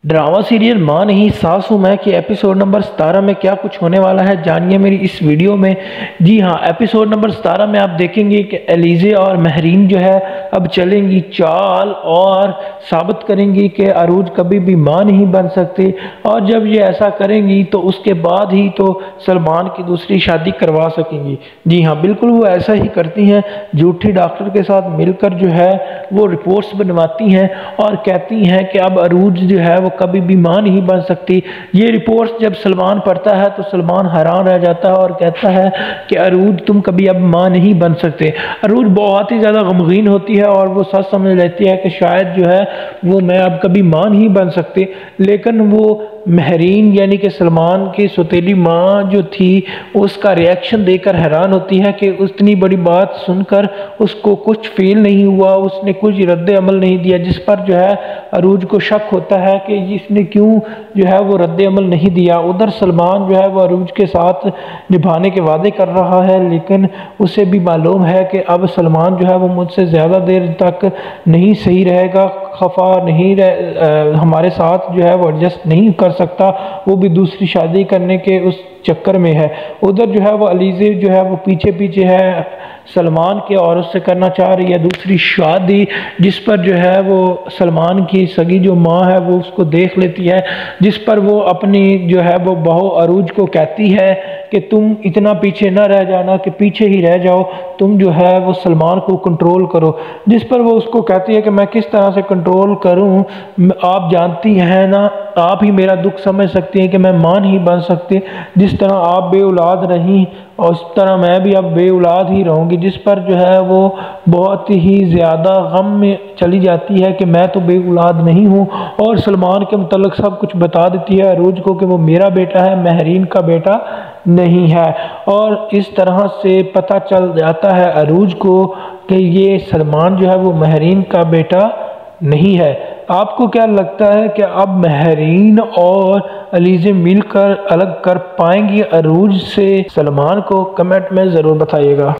Drama serial मां नहीं सास हूं मैं के एपिसोड नंबर 17 में क्या कुछ होने वाला है जानिए मेरी इस वीडियो में। जी हां, एपिसोड नंबर 17 में आप देखेंगे कि एलिज़े और महरीन जो है अब चलेंगी चाल और साबित करेंगी कि अरूज कभी भी मां नहीं बन सकती, और जब ये ऐसा करेंगी तो उसके बाद ही तो सलमान की दूसरी शादी करवा सकेंगी। जी हां, बिल्कुल वो ऐसा ही करती हैं, झूठी डॉक्टर के साथ मिलकर जो है वो रिपोर्ट्स बनवाती हैं और कहती हैं कि अब अरूज जो है वो कभी भी मां नहीं बन सकती। ये रिपोर्ट्स जब सलमान पढ़ता है तो सलमान हैरान रह जाता है और कहता है कि अरूज तुम कभी अब मां नहीं बन सकते। अरूज बहुत ही ज़्यादा गमगीन होती है और वो सच समझ लेती है कि शायद जो है वो मैं अब कभी मां नहीं बन सकती, लेकिन वो महरीन यानी कि सलमान की सौतेली माँ जो थी उसका रिएक्शन देखकर हैरान होती है कि उतनी बड़ी बात सुनकर उसको कुछ फील नहीं हुआ, उसने कुछ रद्द अमल नहीं दिया, जिस पर जो है अरूज को शक होता है कि इसने क्यों जो है वो रद्द अमल नहीं दिया। उधर सलमान जो है वो अरूज के साथ निभाने के वादे कर रहा है, लेकिन उसे भी मालूम है कि अब सलमान जो है वो मुझसे ज़्यादा देर तक नहीं सही रहेगा, खफा नहीं हमारे साथ जो है वो एडजस्ट नहीं कर सकता, वो भी दूसरी शादी करने के उस चक्कर में है। उधर जो है वो एलिज़े जो है वो पीछे पीछे है सलमान के और उससे करना चाह रही है दूसरी शादी, जिस पर जो है वो सलमान की सगी जो माँ है वो उसको देख लेती है, जिस पर वो अपनी जो है वो बहू अरूज को कहती है कि तुम इतना पीछे ना रह जाना कि पीछे ही रह जाओ, तुम जो है वो सलमान को कंट्रोल करो। जिस पर वो उसको कहती है कि मैं किस तरह से कंट्रोल करूं, आप जानती हैं ना, आप ही मेरा दुख समझ सकती हैं कि मैं मां नहीं बन सकती, जिस तरह आप बे औलाद रहीं और उस तरह मैं भी अब बे औलाद ही रहूँगी। जिस पर जो है वो बहुत ही ज़्यादा गम में चली जाती है कि मैं तो बे औलाद नहीं हूँ, और सलमान के मुतल्लिक सब कुछ बता देती है अरूज को कि वो मेरा बेटा है, महरीन का बेटा नहीं है। और इस तरह से पता चल जाता है अरूज को कि ये सलमान जो है वो महरीन का बेटा नहीं है। आपको क्या लगता है कि अब महरीन और एलिज़े मिलकर अलग कर पाएंगी अरूज से सलमान को? कमेंट में ज़रूर बताइएगा।